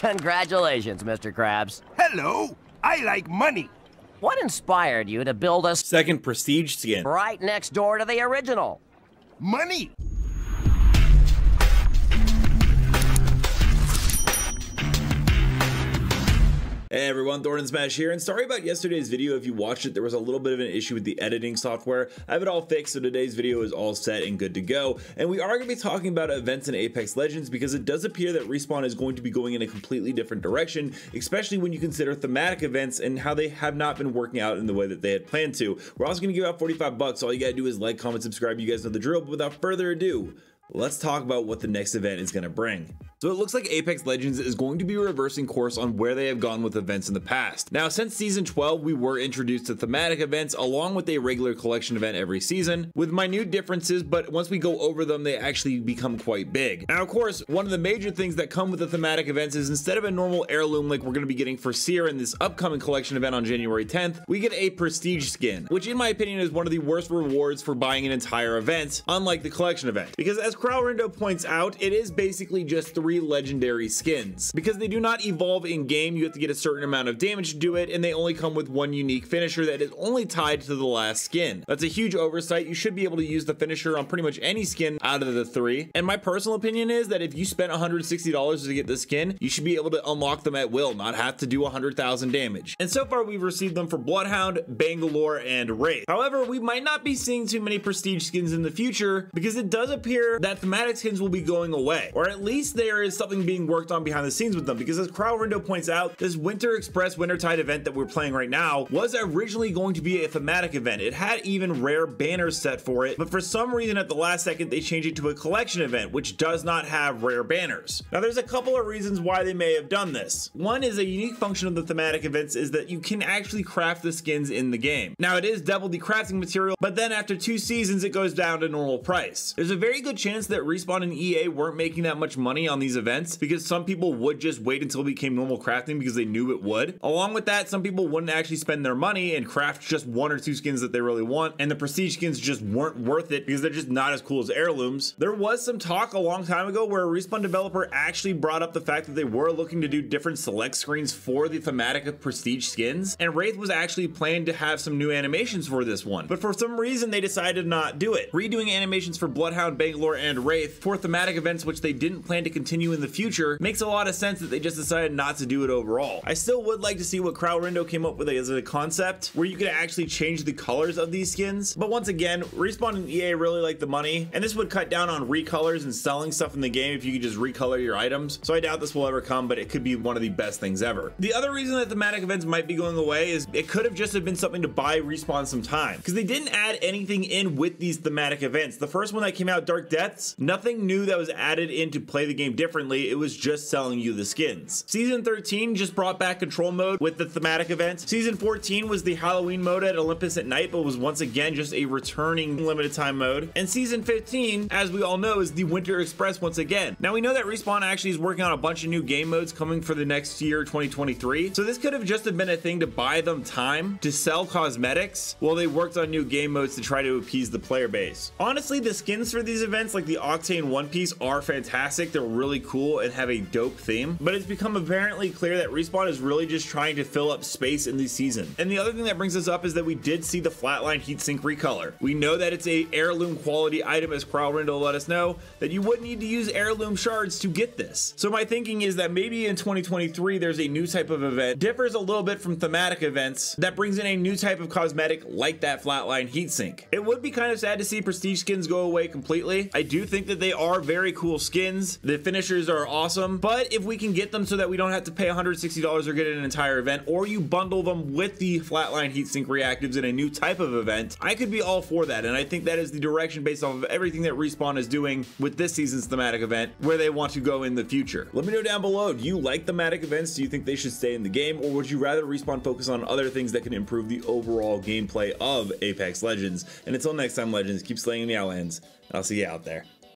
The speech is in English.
Congratulations, Mr. Krabs. Hello, I like money. What inspired you to build a second Prestige Skin right next door to the original? Money. Hey everyone, Thordan Smash here, and sorry about yesterday's video. If you watched it, there was a little bit of an issue with the editing software. I have it all fixed, so today's video is all set and good to go. And we are going to be talking about events in Apex Legends because it does appear that Respawn is going to be going in a completely different direction, especially when you consider thematic events and how they have not been working out in the way that they had planned to. We're also going to give out 45 bucks. All you gotta do is like, comment, subscribe. You guys know the drill, but without further ado, let's talk about what the next event is going to bring. So it looks like Apex Legends is going to be reversing course on where they have gone with events in the past. Now, since season 12, we were introduced to thematic events along with a regular collection event every season with minute differences, but once we go over them, they actually become quite big. Now, of course, one of the major things that come with the thematic events is instead of a normal heirloom like we're going to be getting for Seer in this upcoming collection event on January 10th, we get a Prestige Skin, which in my opinion is one of the worst rewards for buying an entire event, unlike the collection event. Because as Kralrindo points out, it is basically just 3 legendary skins. Because they do not evolve in game, you have to get a certain amount of damage to do it, and they only come with one unique finisher that is only tied to the last skin. That's a huge oversight. You should be able to use the finisher on pretty much any skin out of the 3. And my personal opinion is that if you spent $160 to get the skin, you should be able to unlock them at will, not have to do 100,000 damage. And so far we've received them for Bloodhound, Bangalore, and Wraith. However, we might not be seeing too many prestige skins in the future because it does appear that thematic skins will be going away, or at least there is something being worked on behind the scenes with them, because as Kralrindo points out, this Winter Express Wintertide event that we're playing right now was originally going to be a thematic event. It had even rare banners set for it, but for some reason at the last second they changed it to a collection event, which does not have rare banners. Now there's a couple of reasons why they may have done this. One is a unique function of the thematic events is that you can actually craft the skins in the game. Now it is double the crafting material, but then after 2 seasons it goes down to normal price. There's a very good chance that Respawn and EA weren't making that much money on these events because some people would just wait until it became normal crafting because they knew it would. Along with that, some people wouldn't actually spend their money and craft just 1 or 2 skins that they really want, and the prestige skins just weren't worth it because they're just not as cool as heirlooms. There was some talk a long time ago where a Respawn developer actually brought up the fact that they were looking to do different select screens for the thematic prestige skins, and Wraith was actually planned to have some new animations for this one, but for some reason they decided not to do it. Redoing animations for Bloodhound, Bangalore, and Wraith for thematic events which they didn't plan to continue in the future makes a lot of sense that they just decided not to do it overall. I still would like to see what Kralrindo came up with as a concept where you could actually change the colors of these skins, but once again, Respawn and EA really like the money, and this would cut down on recolors and selling stuff in the game if you could just recolor your items, so I doubt this will ever come, but it could be one of the best things ever. The other reason that thematic events might be going away is it could have just been something to buy Respawn some time, because they didn't add anything in with these thematic events. The first one that came out, Dark Depths, nothing new that was added in to play the game differently, it was just selling you the skins. Season 13 just brought back control mode with the thematic events. Season 14 was the Halloween mode at Olympus at night, but was once again just a returning limited time mode. And season 15, as we all know, is the Winter Express once again. Now we know that Respawn actually is working on a bunch of new game modes coming for the next year, 2023. So this could have just been a thing to buy them time to sell cosmetics while they worked on new game modes to try to appease the player base. Honestly, the skins for these events like the Octane One Piece are fantastic. They're really cool and have a dope theme, but it's become apparently clear that Respawn is really just trying to fill up space in the season. And the other thing that brings us up is that we did see the Flatline Heatsink Recolor. We know that it's a heirloom quality item, as Kralrindo let us know, that you wouldn't need to use heirloom shards to get this. So my thinking is that maybe in 2023 there's a new type of event, differs a little bit from thematic events, that brings in a new type of cosmetic like that Flatline Heatsink. It would be kind of sad to see prestige skins go away completely. I do think that they are very cool skins. The finishers are awesome, but if we can get them so that we don't have to pay $160 or get an entire event, or you bundle them with the Flatline Heatsink reactives in a new type of event, I could be all for that, and I think that is the direction based off of everything that Respawn is doing with this season's thematic event where they want to go in the future. Let me know down below, do you like thematic events? Do you think they should stay in the game, or would you rather Respawn focus on other things that can improve the overall gameplay of Apex Legends? And until next time, Legends, keep slaying the outlands. I'll see you out there.